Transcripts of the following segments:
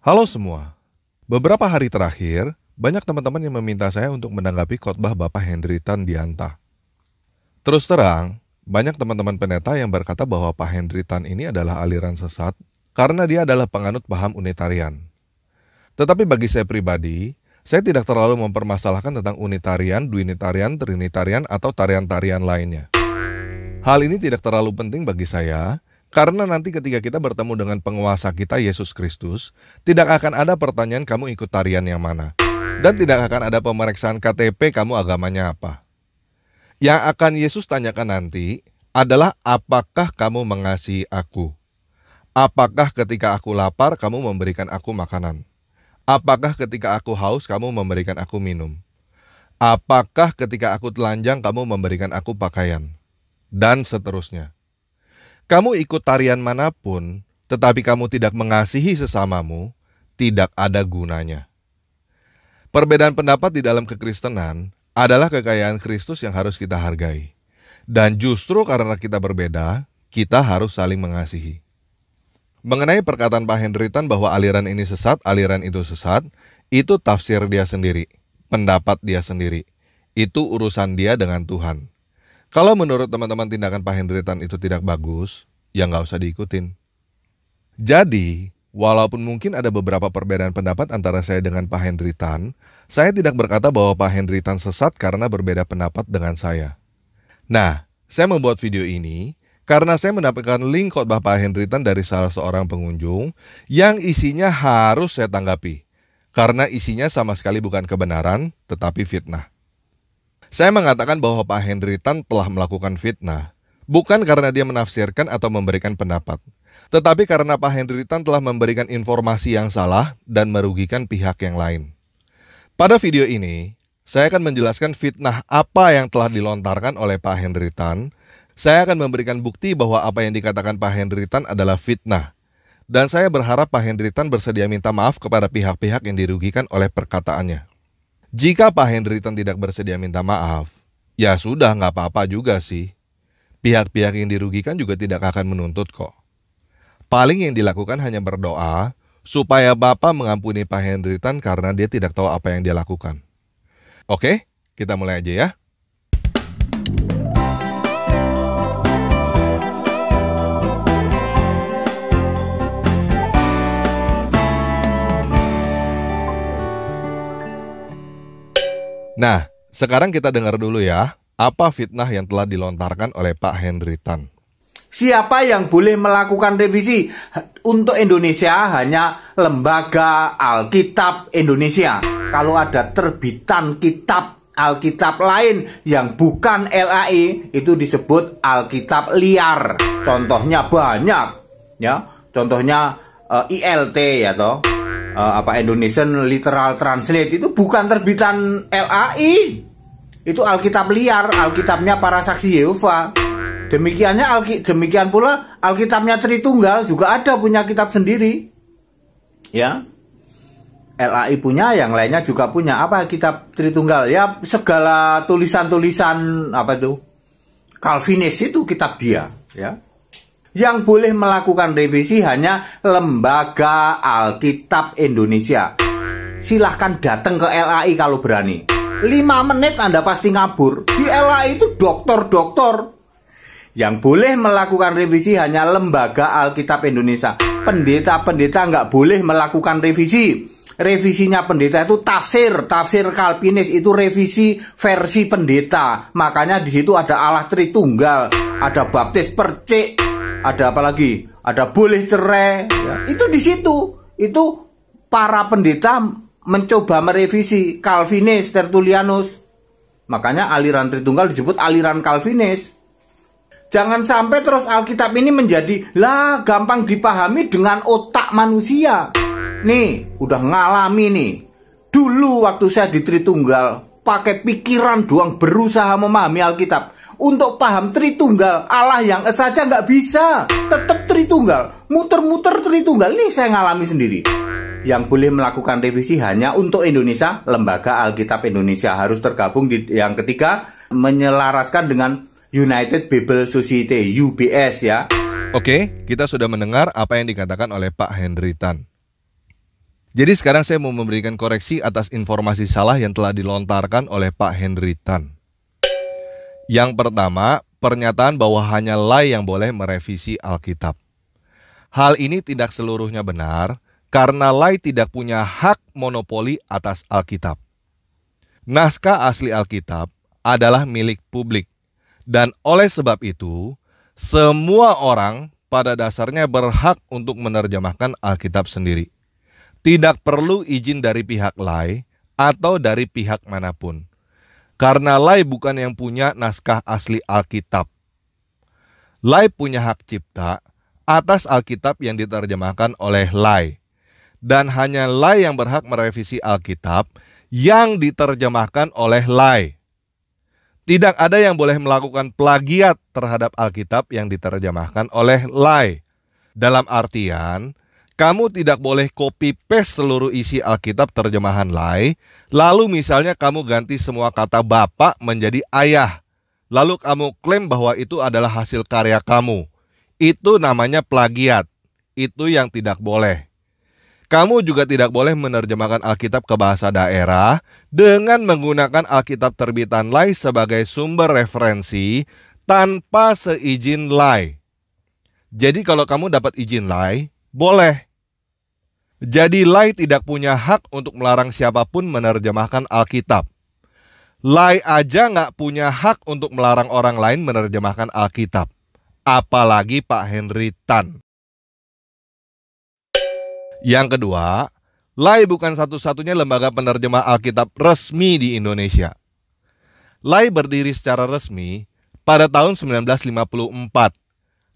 Halo semua, beberapa hari terakhir, banyak teman-teman yang meminta saya untuk menanggapi khotbah Bapak Henry Tan Dianta. Terus terang, banyak teman-teman pendeta yang berkata bahwa Pak Henry Tan ini adalah aliran sesat karena dia adalah penganut paham Unitarian. Tetapi bagi saya pribadi, saya tidak terlalu mempermasalahkan tentang Unitarian, Duinitarian, Trinitarian, atau tarian-tarian lainnya. Hal ini tidak terlalu penting bagi saya, karena nanti ketika kita bertemu dengan penguasa kita, Yesus Kristus, tidak akan ada pertanyaan kamu ikut tarian yang mana. Dan tidak akan ada pemeriksaan KTP kamu agamanya apa. Yang akan Yesus tanyakan nanti adalah apakah kamu mengasihi aku? Apakah ketika aku lapar kamu memberikan aku makanan? Apakah ketika aku haus kamu memberikan aku minum? Apakah ketika aku telanjang kamu memberikan aku pakaian? Dan seterusnya. Kamu ikut tarian manapun, tetapi kamu tidak mengasihi sesamamu, tidak ada gunanya. Perbedaan pendapat di dalam kekristenan adalah kekayaan Kristus yang harus kita hargai. Dan justru karena kita berbeda, kita harus saling mengasihi. Mengenai perkataan Pak Henry Tan bahwa aliran ini sesat, aliran itu sesat, itu tafsir dia sendiri, pendapat dia sendiri. Itu urusan dia dengan Tuhan. Kalau menurut teman-teman tindakan Pak Henry Tan itu tidak bagus, ya nggak usah diikutin. Jadi, walaupun mungkin ada beberapa perbedaan pendapat antara saya dengan Pak Henry Tan, saya tidak berkata bahwa Pak Henry Tan sesat karena berbeda pendapat dengan saya. Nah, saya membuat video ini karena saya mendapatkan link khotbah Pak Henry Tan dari salah seorang pengunjung yang isinya harus saya tanggapi, karena isinya sama sekali bukan kebenaran, tetapi fitnah. Saya mengatakan bahwa Pak Henry Tan telah melakukan fitnah, bukan karena dia menafsirkan atau memberikan pendapat, tetapi karena Pak Henry Tan telah memberikan informasi yang salah dan merugikan pihak yang lain. Pada video ini, saya akan menjelaskan fitnah apa yang telah dilontarkan oleh Pak Henry Tan. Saya akan memberikan bukti bahwa apa yang dikatakan Pak Henry Tan adalah fitnah. Dan saya berharap Pak Henry Tan bersedia minta maaf kepada pihak-pihak yang dirugikan oleh perkataannya. Jika Pak Henry Tan tidak bersedia minta maaf, ya sudah nggak apa-apa juga sih. Pihak-pihak yang dirugikan juga tidak akan menuntut kok. Paling yang dilakukan hanya berdoa supaya Bapak mengampuni Pak Henry Tan karena dia tidak tahu apa yang dia lakukan. Oke, kita mulai aja ya. Nah, sekarang kita dengar dulu ya, apa fitnah yang telah dilontarkan oleh Pak Henry Tan. Siapa yang boleh melakukan revisi? Untuk Indonesia hanya Lembaga Alkitab Indonesia. Kalau ada terbitan kitab Alkitab lain yang bukan LAI, itu disebut Alkitab liar. Contohnya banyak, ya. Contohnya ILT ya toh. Indonesian Literal Translate itu bukan terbitan LAI. Itu Alkitab liar, Alkitabnya para saksi Yehova. Demikian pula Alkitabnya Tritunggal juga ada punya kitab sendiri. Ya. LAI punya, yang lainnya juga punya. Apa kitab Tritunggal? Ya segala tulisan-tulisan Calvinis itu kitab dia, ya. Yang boleh melakukan revisi hanya Lembaga Alkitab Indonesia. Silahkan datang ke LAI kalau berani. 5 menit Anda pasti ngabur. Di LAI itu doktor-doktor. Yang boleh melakukan revisi hanya Lembaga Alkitab Indonesia. Pendeta-pendeta nggak boleh melakukan revisi. Revisinya pendeta itu tafsir Calvinis, itu revisi versi pendeta. Makanya di situ ada Allah Tritunggal, ada baptis percik, ada apa lagi? Ada boleh cerai. Ya. Itu di situ. Itu para pendeta mencoba merevisi Calvinis, Tertullianus. Makanya aliran Tritunggal disebut aliran Calvinis. Jangan sampai terus Alkitab ini menjadi gampang dipahami dengan otak manusia. Nih, udah ngalami nih. Dulu waktu saya di Tritunggal, pakai pikiran doang berusaha memahami Alkitab. Untuk paham Tritunggal, Allah yang esa aja nggak bisa. Tetap Tritunggal, muter-muter Tritunggal. Ini saya ngalami sendiri. Yang boleh melakukan revisi hanya untuk Indonesia, Lembaga Alkitab Indonesia. Harus tergabung di yang ketiga, menyelaraskan dengan United Bible Society, UBS ya. Oke, kita sudah mendengar apa yang dikatakan oleh Pak Henry Tan. Jadi sekarang saya mau memberikan koreksi atas informasi salah yang telah dilontarkan oleh Pak Henry Tan. Yang pertama, pernyataan bahwa hanya Lai yang boleh merevisi Alkitab. Hal ini tidak seluruhnya benar, karena Lai tidak punya hak monopoli atas Alkitab. Naskah asli Alkitab adalah milik publik, dan oleh sebab itu, semua orang pada dasarnya berhak untuk menerjemahkan Alkitab sendiri. Tidak perlu izin dari pihak Lai atau dari pihak manapun. Karena Lai bukan yang punya naskah asli Alkitab. Lai punya hak cipta atas Alkitab yang diterjemahkan oleh Lai. Dan hanya Lai yang berhak merevisi Alkitab yang diterjemahkan oleh Lai. Tidak ada yang boleh melakukan plagiat terhadap Alkitab yang diterjemahkan oleh Lai. Dalam artian, kamu tidak boleh copy-paste seluruh isi Alkitab terjemahan Lai, lalu misalnya kamu ganti semua kata bapak menjadi ayah, lalu kamu klaim bahwa itu adalah hasil karya kamu. Itu namanya plagiat. Itu yang tidak boleh. Kamu juga tidak boleh menerjemahkan Alkitab ke bahasa daerah dengan menggunakan Alkitab terbitan Lai sebagai sumber referensi tanpa seizin Lai. Jadi kalau kamu dapat izin Lai, boleh. Jadi Lai tidak punya hak untuk melarang siapapun menerjemahkan Alkitab. Lai aja nggak punya hak untuk melarang orang lain menerjemahkan Alkitab. Apalagi Pak Henry Tan. Yang kedua, Lai bukan satu-satunya lembaga penerjemah Alkitab resmi di Indonesia. Lai berdiri secara resmi pada tahun 1954.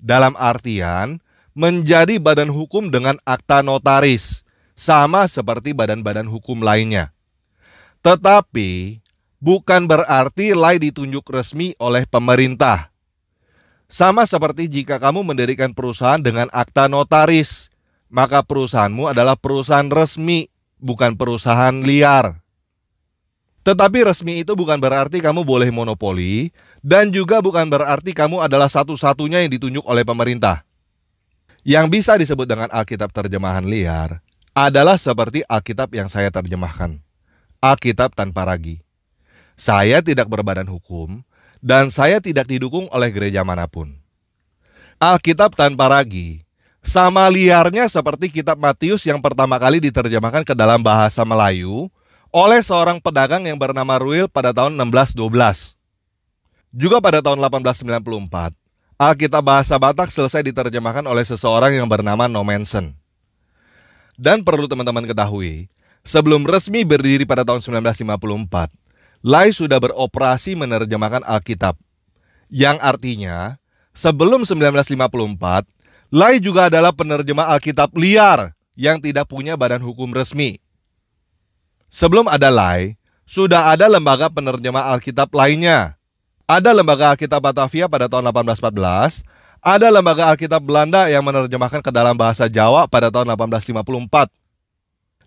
Dalam artian, menjadi badan hukum dengan akta notaris, sama seperti badan-badan hukum lainnya. Tetapi, bukan berarti Lai ditunjuk resmi oleh pemerintah. Sama seperti jika kamu mendirikan perusahaan dengan akta notaris, maka perusahaanmu adalah perusahaan resmi, bukan perusahaan liar. Tetapi resmi itu bukan berarti kamu boleh monopoli, dan juga bukan berarti kamu adalah satu-satunya yang ditunjuk oleh pemerintah. Yang bisa disebut dengan Alkitab terjemahan liar adalah seperti Alkitab yang saya terjemahkan, Alkitab tanpa ragi. Saya tidak berbadan hukum, dan saya tidak didukung oleh gereja manapun. Alkitab tanpa ragi sama liarnya seperti kitab Matius yang pertama kali diterjemahkan ke dalam bahasa Melayu oleh seorang pedagang yang bernama Ruil pada tahun 1612. Juga pada tahun 1894, Alkitab bahasa Batak selesai diterjemahkan oleh seseorang yang bernama Nommensen. Dan perlu teman-teman ketahui, sebelum resmi berdiri pada tahun 1954, Lai sudah beroperasi menerjemahkan Alkitab. Yang artinya, sebelum 1954, Lai juga adalah penerjemah Alkitab liar yang tidak punya badan hukum resmi. Sebelum ada Lai, sudah ada lembaga penerjemah Alkitab lainnya. Ada lembaga Alkitab Batavia pada tahun 1814, ada lembaga Alkitab Belanda yang menerjemahkan ke dalam bahasa Jawa pada tahun 1854.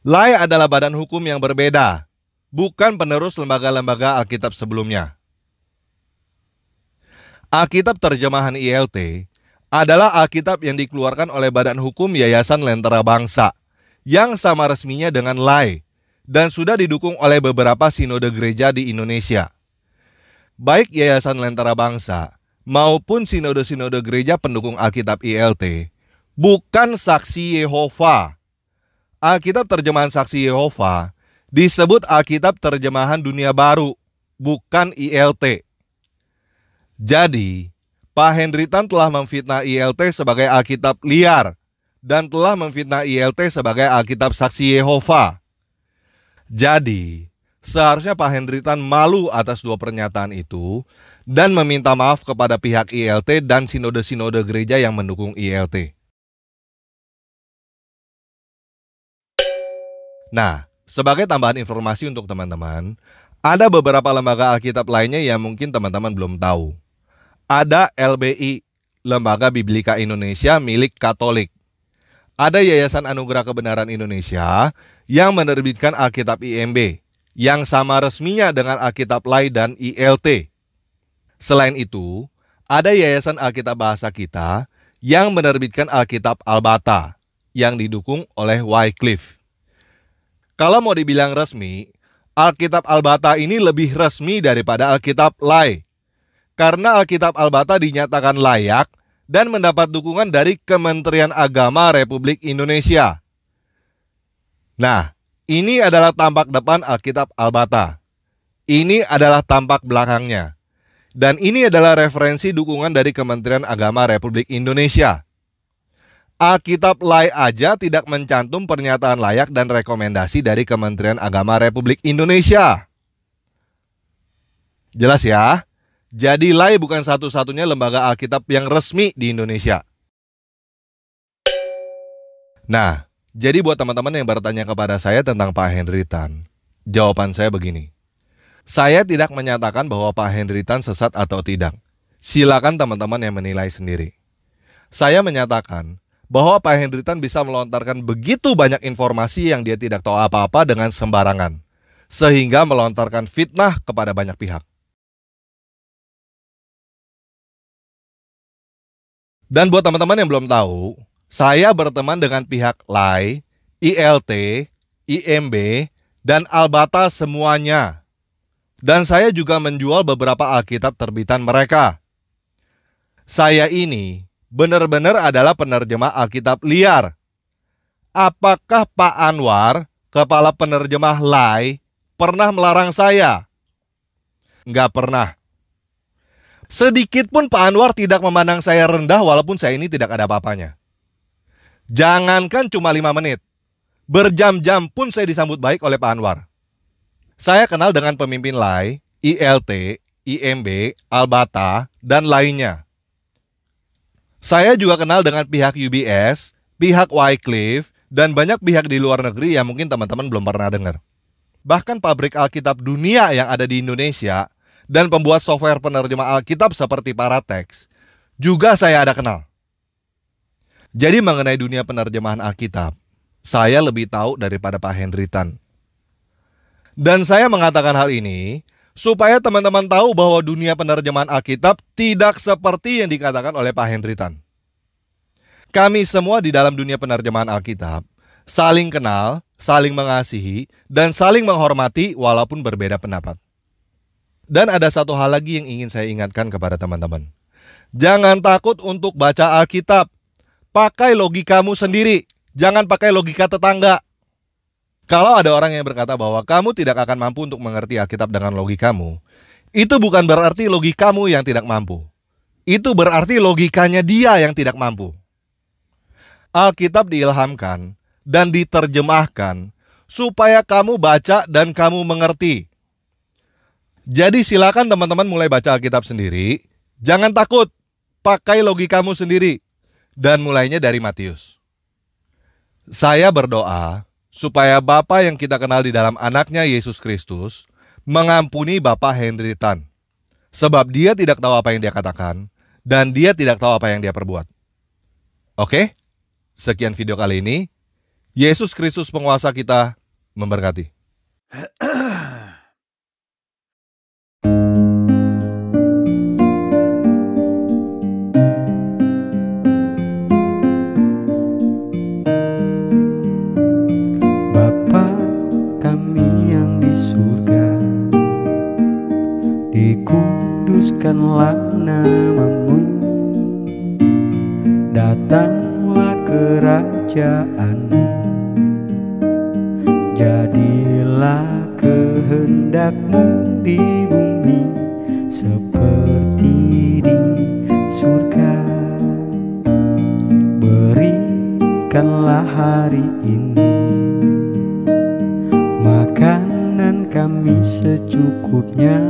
Lai adalah badan hukum yang berbeda, bukan penerus lembaga-lembaga Alkitab sebelumnya. Alkitab terjemahan ILT adalah Alkitab yang dikeluarkan oleh Badan Hukum Yayasan Lentera Bangsa, yang sama resminya dengan Lai, dan sudah didukung oleh beberapa sinode gereja di Indonesia. Baik Yayasan Lentera Bangsa maupun sinode-sinode gereja pendukung Alkitab ILT bukan saksi Yehova. Alkitab terjemahan saksi Yehova disebut Alkitab terjemahan dunia baru, bukan ILT. Jadi, Pak Henry Tan telah memfitnah ILT sebagai Alkitab liar dan telah memfitnah ILT sebagai Alkitab saksi Yehova. Jadi, seharusnya Pak Henry Tan malu atas dua pernyataan itu dan meminta maaf kepada pihak ILT dan sinode-sinode gereja yang mendukung ILT. Nah, sebagai tambahan informasi untuk teman-teman, ada beberapa lembaga Alkitab lainnya yang mungkin teman-teman belum tahu. Ada LBI, Lembaga Biblika Indonesia milik Katolik. Ada Yayasan Anugerah Kebenaran Indonesia yang menerbitkan Alkitab IMB, yang sama resminya dengan Alkitab Lai dan ILT. Selain itu, ada Yayasan Alkitab Bahasa Kita yang menerbitkan Alkitab Al-Bata, yang didukung oleh Wycliffe. Kalau mau dibilang resmi, Alkitab Al-Bata ini lebih resmi daripada Alkitab Lai. Karena Alkitab Al-Bata dinyatakan layak dan mendapat dukungan dari Kementerian Agama Republik Indonesia. Nah, ini adalah tampak depan Alkitab Al-Bata. Ini adalah tampak belakangnya. Dan ini adalah referensi dukungan dari Kementerian Agama Republik Indonesia. Alkitab Lai aja tidak mencantum pernyataan layak dan rekomendasi dari Kementerian Agama Republik Indonesia. Jelas ya? Jadi Lai bukan satu-satunya lembaga Alkitab yang resmi di Indonesia. Nah, jadi buat teman-teman yang bertanya kepada saya tentang Pak Henry Tan, jawaban saya begini. Saya tidak menyatakan bahwa Pak Henry Tan sesat atau tidak. Silakan teman-teman yang menilai sendiri. Saya menyatakan bahwa Pak Henry Tan bisa melontarkan begitu banyak informasi yang dia tidak tahu apa-apa dengan sembarangan, sehingga melontarkan fitnah kepada banyak pihak. Dan buat teman-teman yang belum tahu, saya berteman dengan pihak Lai, ILT, IMB, dan Al-Bata semuanya. Dan saya juga menjual beberapa Alkitab terbitan mereka. Saya ini benar-benar adalah penerjemah Alkitab liar. Apakah Pak Anwar, kepala penerjemah Lai, pernah melarang saya? Nggak pernah. Sedikit pun Pak Anwar tidak memandang saya rendah walaupun saya ini tidak ada apa-apanya. Jangankan cuma 5 menit. Berjam-jam pun saya disambut baik oleh Pak Anwar. Saya kenal dengan pemimpin Lai, ILT, IMB, Al-Bata, dan lainnya. Saya juga kenal dengan pihak UBS, pihak Wycliffe, dan banyak pihak di luar negeri yang mungkin teman-teman belum pernah dengar. Bahkan pabrik Alkitab dunia yang ada di Indonesia dan pembuat software penerjemah Alkitab seperti Paratext juga saya ada kenal. Jadi mengenai dunia penerjemahan Alkitab, saya lebih tahu daripada Pak Henry Tan. Dan saya mengatakan hal ini supaya teman-teman tahu bahwa dunia penerjemahan Alkitab tidak seperti yang dikatakan oleh Pak Henry Tan. Kami semua di dalam dunia penerjemahan Alkitab saling kenal, saling mengasihi, dan saling menghormati walaupun berbeda pendapat. Dan ada satu hal lagi yang ingin saya ingatkan kepada teman-teman. Jangan takut untuk baca Alkitab. Pakai logikamu sendiri. Jangan pakai logika tetangga. Kalau ada orang yang berkata bahwa kamu tidak akan mampu untuk mengerti Alkitab dengan logikamu, itu bukan berarti logikamu yang tidak mampu. Itu berarti logikanya dia yang tidak mampu. Alkitab diilhamkan dan diterjemahkan supaya kamu baca dan kamu mengerti. Jadi silakan teman-teman mulai baca Alkitab sendiri. Jangan takut, pakai logikamu sendiri. Dan mulainya dari Matius. Saya berdoa supaya Bapa yang kita kenal di dalam anaknya Yesus Kristus mengampuni Bapak Henry Tan. Sebab dia tidak tahu apa yang dia katakan dan dia tidak tahu apa yang dia perbuat. Oke? Sekian video kali ini. Yesus Kristus penguasa kita memberkati. Bapa kami yang di surga, dikuduskanlah namamu, datanglah kerajaanmu, jadilah kehendakmu di bumi seperti di surga. Berikanlah hari ini makanan kami secukupnya,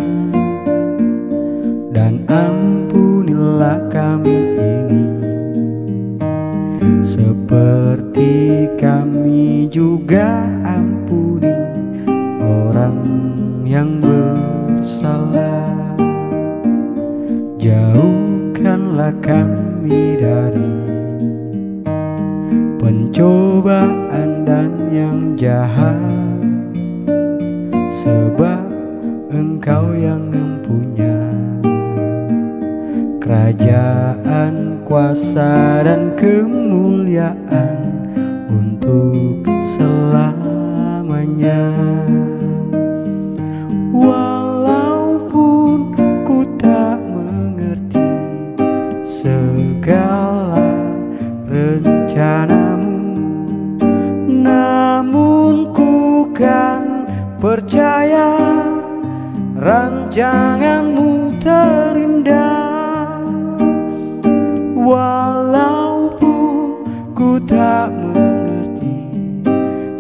dan ampunilah kami ini seperti kami juga ampuni orang yang bersalah. Jauhkanlah kami dari pencobaan dan yang jahat, sebab Engkau yang mempunyai kerajaan, kuasa, dan kemuliaan untuk selamanya. punya. Walaupun ku tak mengerti segala rencanamu, namun ku kan percaya rancanganmu terindah. Walaupun ku tak mengerti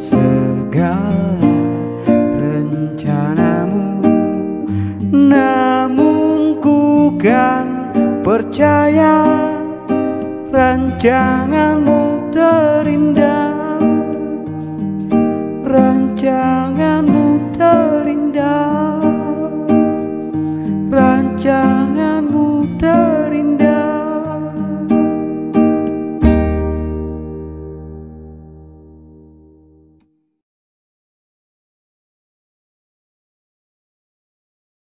segala rencanamu, namun ku kan percaya rancanganmu terindah. Rancanganmu terindah.